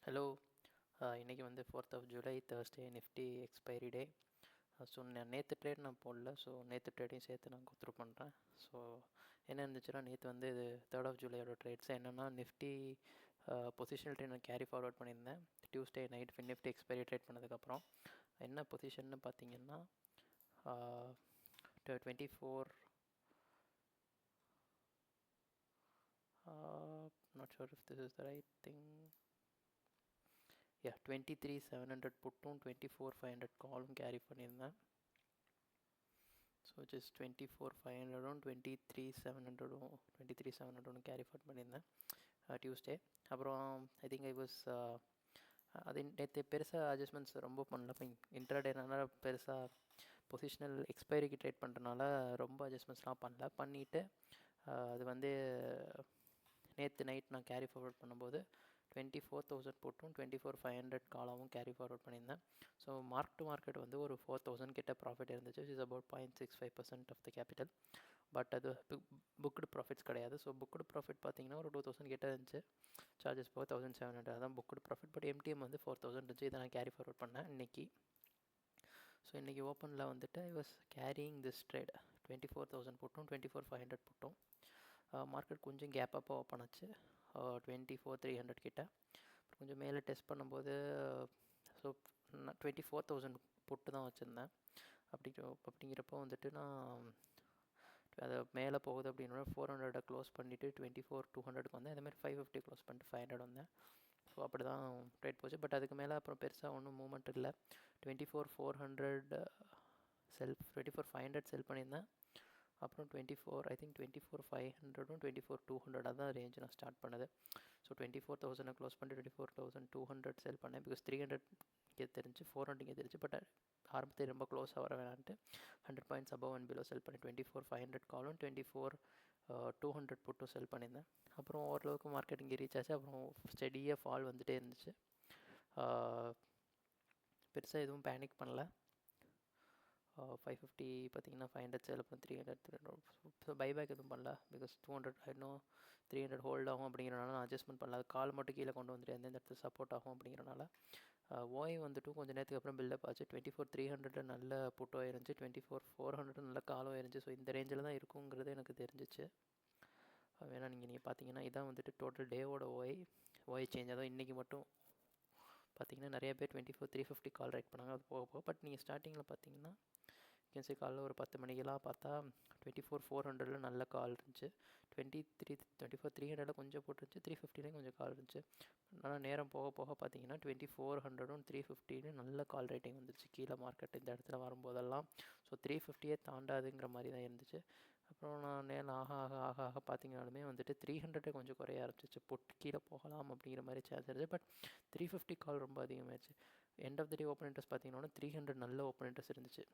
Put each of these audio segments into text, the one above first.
Hello. இன்றைக்கி வந்து 4th of July Thursday Nifty expiry day. So நேற்று ட்ரேட் நான் போடல. ஸோ நேற்று ட்ரேடையும் சேர்த்து நான் கோத்ரூ பண்ணுறேன். ஸோ என்ன இருந்துச்சுன்னா, நேற்று வந்து இது 3rd ஆஃப் ஜூலையோட ட்ரேட்ஸ் என்னென்னா, நிஃப்டி பொசிஷனல் ட்ரேட் நான் கேரி ஃபார்வர்ட் பண்ணியிருந்தேன். Tuesday night Nifty expiry trade பண்ணதுக்கப்புறம் என்ன பொசிஷன்னு பார்த்தீங்கன்னா, 24 not sure if this is the right thing. 23,700 புட்டும் 24,500 காலும் கேரி பண்ணியிருந்தேன். ஸோ ஜஸ்ட் 24,500ம் 23,700ம் கேரி ஃபார்வர்ட் பண்ணியிருந்தேன் டியூஸ்டே. அப்புறம் ஐ திங்க் ஐ வாஸ் அது நேற்று பெருசாக அட்ஜஸ்ட்மெண்ட்ஸ் ரொம்ப பண்ணல. இப்போ இன்ட்ராடேனால பெருசாக பொசிஷனல் எக்ஸ்பைரிக்கு ட்ரேட் பண்ணுறதுனால ரொம்ப அட்ஜஸ்ட்மெண்ட்ஸ்லாம் பண்ணல. பண்ணிவிட்டு அது வந்து நேற்று நைட் நான் கேரி ஃபார்வர்ட் பண்ணும்போது 24,000 போட்டும் 24,500 காலாவும் கேரி ஃபார்வர்ட் பண்ணியிருந்தேன். ஸோ மார்க் டு மார்க்கெட் வந்து ஒரு 4,000 கிட்ட ப்ராஃபிட் இருந்துச்சு. Is about 0.65% of the capital. But அது புக்டு ப்ராஃபிட்ஸ் கிடையாது. ஸோ புக்டு ப்ராஃபிட் பார்த்தீங்கன்னா ஒரு 2,000 கிட்ட இருந்துச்சு. சார்ஜஸ் போக 1,700 அதான் புக்டு ப்ராஃபிட். பட் எம்டிஎம் வந்து 4,000 இருந்துச்சு. இதை நான் கேரி ஃபார்வர்ட் பண்ணேன் இன்றைக்கி. ஸோ இன்றைக்கி ஓப்பனில் வந்துட்டு I was carrying this trade 24,000 போட்டும் 24,500 போட்டும். மார்க்கெட் கொஞ்சம் கேப் அப்போ ஓப்பன் ஆச்சு 24,300 கிட்ட. அப்புறம் கொஞ்சம் மேலே டெஸ்ட் பண்ணும்போது ஸோ நான் 24,000 போட்டு தான் வச்சுருந்தேன். அப்படிங்கிறப்போ வந்துட்டு நான் அதை மேலே போகுது அப்படின்னா 400 க்ளோஸ் பண்ணிவிட்டு 24,200க்கு வந்தேன். அதேமாதிரி 550 க்ளோஸ் பண்ணிட்டு 500 வந்தேன். ஸோ அப்படி தான் ட்ரேட் போச்சு. பட் அதுக்கு மேலே அப்புறம் பெருசாக ஒன்றும் மூவ்மெண்ட் இல்லை. 24,400 24,500 செல் பண்ணியிருந்தேன். அப்புறம் 24,500ம் 24,200 தான் ரேஞ்சு நான் ஸ்டார்ட் பண்ணது. ஸோ 24,000 க்ளோஸ் பண்ணிட்டு 24,200 செல் பண்ணேன். பிகாஸ் 300 இங்கே தெரிஞ்சு 400 இங்கே தெரிஞ்சு. பட் ஆரம்பத்தில் ரொம்ப க்ளோஸாக வர வேணான்ட்டு 100 பாயிண்ட்ஸ் அபவ் அண்ட் பிலோ செல் பண்ணி 24,500 காலும் 24,200 போட்டும் செல் பண்ணியிருந்தேன். அப்புறம் ஓரளவுக்கு மார்க்கெட் இங்கே ரீச் ஆச்சு. அப்புறம் ஸ்டெடியாக ஃபால் வந்துகிட்டே இருந்துச்சு. பெருசாக எதுவும் பேனிக் பண்ணல. 550 பார்த்தீங்கன்னா 500 சேல், அப்புறம் 300 பைபேக் எதுவும் பண்ணல. பிகாஸ் 200 இன்னும் 300 ஹோல்ட் ஆகும் அப்படிங்கிறனால நான் அட்ஜஸ்ட்மெண்ட் பண்ணல. அது கால் மட்டும் கீழே கொண்டு வந்துட்டு எந்தெந்த இடத்துல சப்போர்ட் ஆகும் அப்படிங்கிறனால. ஓய் வந்துட்டு கொஞ்சம் நேரத்துக்கு அப்புறம் பில்டப் ஆச்சு. 24,300 நல்ல புட்டோ இருந்துச்சு. 24,400 நல்ல காலோ இருந்துச்சு. ஸோ இந்த ரேஞ்சில் தான் இருக்குங்கிறது எனக்கு தெரிஞ்சிச்சு. வேணா நீங்கள் பார்த்தீங்கன்னா இதான் வந்துட்டு டோட்டல் டேவோட ஓய் சேஞ்ச். அதான் இன்றைக்கி மட்டும் பார்த்தீங்கன்னா நிறைய பேர் 24,350 கால் ரைட் பண்ணாங்க. அது போக போக பட் நீங்கள் ஸ்டார்டிங்கில் பார்த்தீங்கன்னா கேன்சி காலில் ஒரு 10 மணிக்கெல்லாம் பார்த்தா 24,400 நல்ல கால் இருந்துச்சு. 24,300 கொஞ்சம் போட்டுருந்துச்சு. 350 கொஞ்சம் கால் இருந்துச்சு. ஆனால் நேரம் போக போக பார்த்தீங்கன்னா 24,00ம் 350 நல்ல கால் ரேட்டிங் வந்துருச்சு கீழே மார்க்கெட் இந்த இடத்துல வரும்போதெல்லாம். ஸோ 350 தாண்டாதுங்கிற மாதிரி தான் இருந்துச்சு. அப்புறம் நான் நேரம் ஆக ஆக ஆக ஆக பார்த்தீங்கனாலுமே வந்துட்டு 300 கொஞ்சம் குறைய ஆரம்பிச்சிச்சு. பொட்டு கீழே போகலாம் அப்படிங்கிற மாதிரி சான்ஸ் இருந்துச்சு. பட் 350 கால் ரொம்ப அதிகமாகிடுச்சு. End of the day open interest பார்த்தீங்கன்னா 300 நல்ல ஓப்பன் இன்ட்ரெஸ்ட் இருந்துச்சு.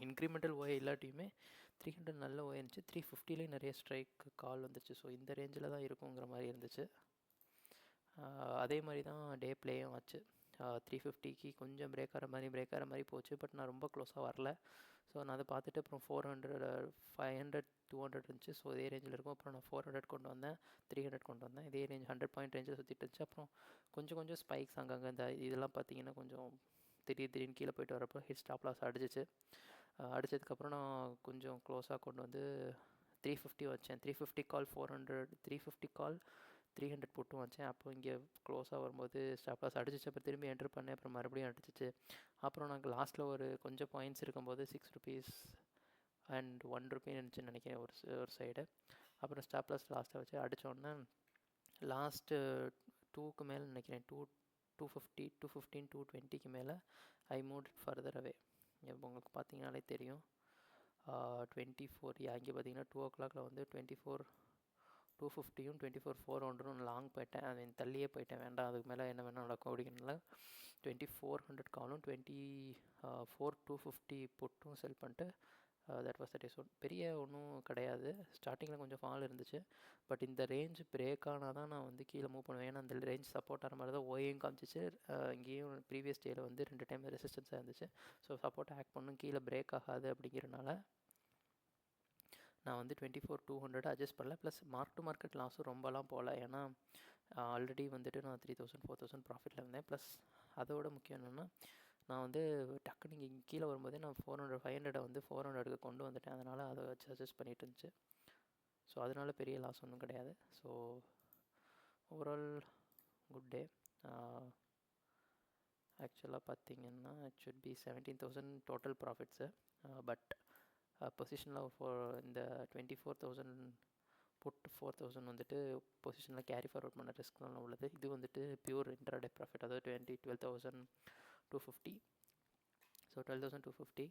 இன்க்ரிமெண்டல் ஓய் எல்லாத்தையுமே 300 நல்ல ஓய் இருந்துச்சு. 350லேயும் நிறைய ஸ்ட்ரைக் கால் வந்துச்சு. ஸோ இந்த ரேஞ்சில் தான் இருக்குங்கிற மாதிரி இருந்துச்சு. அதே மாதிரி தான் டே பிளேயும் ஆச்சு. 350க்கு கொஞ்சம் பிரேக் ஆகிற மாதிரி போச்சு. பட் நான் ரொம்ப க்ளோஸாக வரல. ஸோ நான் அதை பார்த்துட்டு அப்புறம் 400 500 200 இருந்துச்சு. ஸோ இதே ரேஞ்சில் இருக்கும். அப்புறம் நான் 400 கொண்டு வந்தேன், 300 கொண்டு வந்தேன். இதே ரேஞ்ச் 100 பாயிண்ட் ரேஞ்சில் சுற்றிட்டு இருந்துச்சு. அப்புறம் கொஞ்சம் ஸ்பைக்ஸ் அங்கங்கே இந்த இதெல்லாம் பார்த்தீங்கன்னா கொஞ்சம் திடீர்னு கீழே போய்ட்டு வரப்போ ஹிட் ஸ்டாப் லாஸ் அடிச்சிச்சு. அடித்ததுக்கப்புறம் நான் கொஞ்சம் க்ளோஸாக கொண்டு வந்து 350 வச்சேன். 350 கால் 400 350 கால் 300 போட்டும் வச்சேன். அப்போ இங்கே க்ளோஸாக வரும்போது ஸ்டாப் லாஸ் அடிச்சிச்சு. அப்புறம் திரும்பி என்ட்ரு பண்ணேன். அப்புறம் மறுபடியும் அடிச்சிச்சு. அப்புறம் நாங்கள் லாஸ்ட்டில் ஒரு கொஞ்சம் பாயிண்ட்ஸ் இருக்கும்போது 6 rupees அண்ட் 1 rupee இருந்துச்சுன்னு நினைக்கிறேன் ஒரு சைடு. அப்புறம் ஸ்டாப் லாஸ் லாஸ்ட்டாக வச்சு அடித்தோடனே லாஸ்ட்டு 2க்கு மேலே நினைக்கிறேன் 250 215 220க்கு மேலே ஐ மூவ் ஃபர்தர் அவே. இப்போ உங்களுக்கு பார்த்தீங்கனாலே தெரியும் 24 இங்கே பார்த்தீங்கன்னா 2 o'clock வந்து 24,250யும் 24,400 லாங் போயிட்டேன். அது தள்ளியே போயிட்டேன். வேண்டாம், அதுக்கு மேலே என்ன வேணால் நடக்கும் அப்படிங்கிறனால 2400 காலும் 24,250 போட்டும் செல் பண்ணிட்டு that was the day. So பெரிய ஒன்றும் கிடையாது. ஸ்டார்டிங்கில் கொஞ்சம் ஃபால் இருந்துச்சு. பட் இந்த ரேஞ்ச் பிரேக் ஆனால் தான் நான் வந்து கீழே மூவ் பண்ணுவேன். ஏன்னா அந்த ரேஞ்ச் சப்போர்ட் ஆகிற மாதிரி தான் ஓயும் காமிச்சிச்சு. இங்கேயும் ப்ரீவியஸ் டேயில் வந்து 2 டைம் ரெசிஸ்டன்ஸாக இருந்துச்சு. ஸோ சப்போர்ட் ஆக்ட் பண்ணும், கீழே பிரேக் ஆகாது அப்படிங்கிறனால நான் வந்து 24,200 அட்ஜஸ்ட் பண்ணல. ப்ளஸ் மார்க் டு மார்க்கெட் லாஸும் ரொம்பலாம் போகல. ஏன்னா ஆல்ரெடி வந்துட்டு நான் 3,000 4,000 ப்ராஃபிட்டில் இருந்தேன். ப்ளஸ் அதோட முக்கியம் என்னென்னா, நான் வந்து டக்குன்னு இங்கே கீழே வரும்போதே நான் 400 500 வந்து 400க்கு கொண்டு வந்துட்டேன். அதனால் அதை வச்சு அட்ஜஸ்ட் பண்ணிட்டு இருந்துச்சு. ஸோ அதனால பெரிய லாஸ் ஒன்றும் கிடையாது. So overall good day. ஆக்சுவலாக பார்த்தீங்கன்னா it should B 17,000 total profits. But பொசிஷனில் இந்த 24,000 புட் 4,000 வந்துட்டு பொசிஷனில் கேரி ஃபார்வர்ட் பண்ண ரிஸ்க்லாம் உள்ளது. இது வந்துட்டு பியூர் இன்ட்ராடே ப்ராஃபிட், அதாவது 12,250. ஸோ 12,250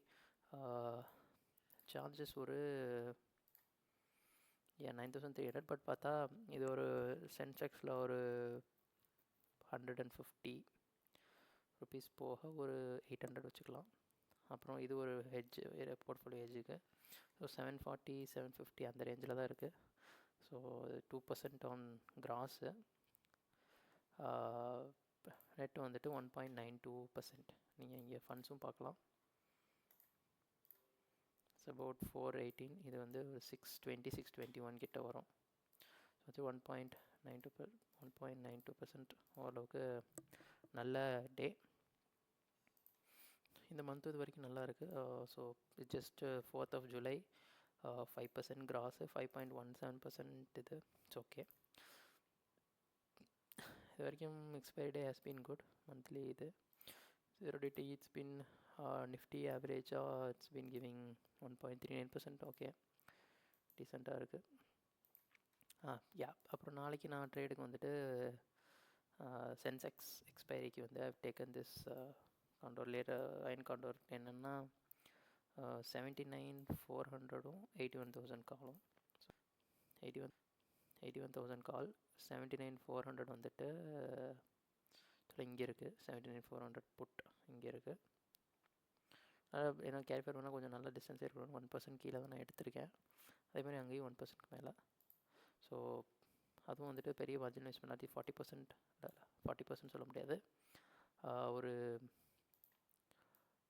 சார்ஜஸ் ஒரு 9,300. பட் பார்த்தா இது ஒரு சென்செக்ஸில் ஒரு 150 ருபீஸ் போக ஒரு 800 வச்சுக்கலாம். அப்புறம் இது ஒரு ஹெட்ஜ், போர்ட்ஃபோலியோ ஹெட்ஜுக்கு. ஸோ 740 750 அந்த ரேஞ்சில் தான் இருக்குது. So 2% on cross. நெட்டு வந்துட்டு 1.92%. நீங்கள் இங்கே ஃபண்ட்ஸும் பார்க்கலாம். It's about 418. இது வந்து ஒரு 620 621 கிட்ட வரும். ஸோ அது 1.92% ஓரளவுக்கு நல்ல டே. இந்த மந்த் இது வரைக்கும் நல்லா இருக்குது. So just 4th of July 5% gross, 5.17% இது. It's okay. இது வரைக்கும் expiry day has been good. Monthly இது 0DT இட்ஸ் பின் நிஃப்டி ஆவரேஜாக இட்ஸ் பீன் கிவிங் 1.39%. ஓகே, டீசெண்டாக இருக்குது. யா அப்புறம் நாளைக்கு நான் ட்ரேடுக்கு வந்துட்டு சென்செக்ஸ் எக்ஸ்பைரிக்கு வந்து I've taken this condor later iron condor. என்னென்னா 79,400ம் 81,000 காலும். 81,000 கால், 79,400 வந்துட்டு இங்கே இருக்குது. 79,400 புட் இங்கே இருக்குது. ஏன்னா கேரிஃபேர் பண்ணால் கொஞ்சம் நல்ல டிஸ்டன்ஸ் இருக்கணும். 1% கீழே தான் நான் எடுத்திருக்கேன். அதேமாதிரி அங்கேயும் 1%க்கு மேலே. ஸோ அதுவும் வந்துட்டு பெரிய மார்ஜின் யூஸ் பண்ணாது. 40% சொல்ல முடியாது. ஒரு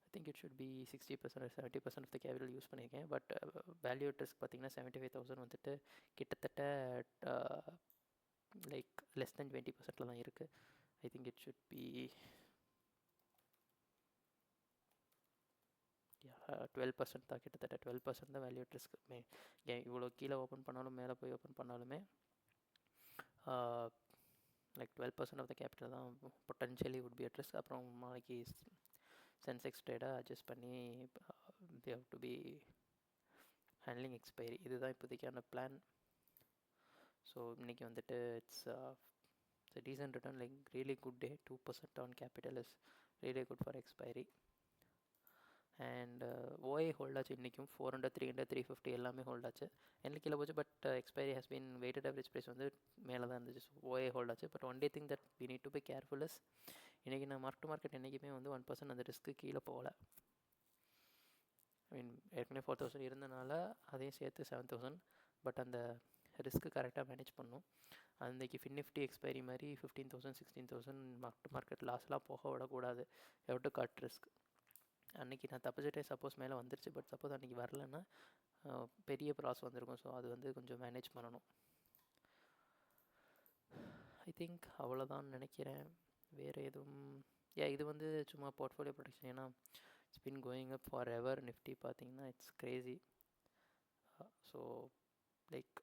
I think it should be 60% or 70% of the capital use பண்ணியிருக்கேன். பட் வேல்யூ அட் ரிஸ்க் பார்த்தீங்கன்னா 75,000 வந்துட்டு கிட்டத்தட்ட லைக் லெஸ் தென் 20%ல தான் இருக்குது. ஐ திங்க் இட் ஷுட் பி 12% தான், கிட்டத்தட்ட 12% தான் வேல்யூ அட் ரிஸ்க். இவ்வளோ கீழே ஓப்பன் பண்ணாலும் மேலே போய் ஓப்பன் பண்ணாலுமே லைக் 12% ஆஃப் த கேபிட்டல் தான் potentially would be at risk. அப்புறம் நாளைக்கு சென்செக்ஸ் ட்ரேடை அட்ஜஸ்ட் பண்ணி they have to be handling expiry. இதுதான் இப்போதைக்கான பிளான். ஸோ இன்றைக்கி வந்துட்டு it's decent return, like really good day. 2% on capital is really good for expiry. And O A ஹோல்டாச்சு இன்றைக்கும். 400 300 350 எல்லாமே ஹோல்டாச்சு. எனக்கு கீழே போச்சு. But expiry has been weighted average price வந்து மேலே தான் இருந்துச்சு. ஸோ ஓஏ ஹோல்டாச்சு. But one day thing that we need to be careful is, இன்றைக்கி நான் மார்க் டு மார்க்கெட் என்றைக்குமே வந்து 1% அந்த ரிஸ்க்கு கீழே போகலை. ஐ மீன் ஏற்கனவே 4,000 இருந்தனால அதையும் சேர்த்து 7,000. பட் அந்த ரிஸ்க்கு கரெக்டாக மேனேஜ் பண்ணணும். அன்றைக்கி நிஃப்டி எக்ஸ்பைரி மாதிரி 15,000 16,000 மார்க் டு மார்க்கெட் லாஸ்லாம் போக விடக்கூடாது. How to cut risk. அன்றைக்கி நான் தப்பிச்சிட்டே சப்போஸ் மேலே வந்துருச்சு. பட் சப்போஸ் அன்றைக்கி வரலன்னா பெரிய ப்ராஸ் வந்திருக்கும். ஸோ அது வந்து கொஞ்சம் மேனேஜ் பண்ணணும். ஐ திங்க் அவ்வளோதான் நினைக்கிறேன். வேறு எதுவும் இது வந்து சும்மா போர்ட்ஃபோலியோ ப்ரொடெக்ஷன். ஏன்னா it's been going up forever. Nifty பார்த்தீங்கன்னா it's crazy. So like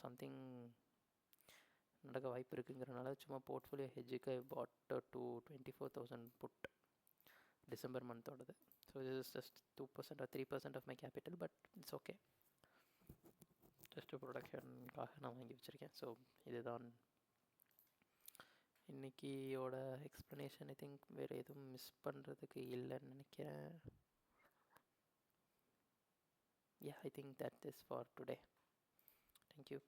something நடக்க வாய்ப்பு இருக்குங்கிறனால சும்மா போர்ட்ஃபோலியோ ஹெட்ஜுக்கு பாட் டு 24,000 புட் டிசம்பர் மந்தோடது. So this is just 2% or 3% of my capital, but it's okay. Just ப்ரொடக்ஷனுக்காக நான் வாங்கி வச்சுருக்கேன். ஸோ இதுதான் இன்றைக்கியோட எக்ஸ்ப்ளனேஷன். ஐ திங்க் வேறு எதுவும் மிஸ் பண்ணுறதுக்கு இல்லைன்னு நினைக்கிறேன். I think that is for today. Thank you.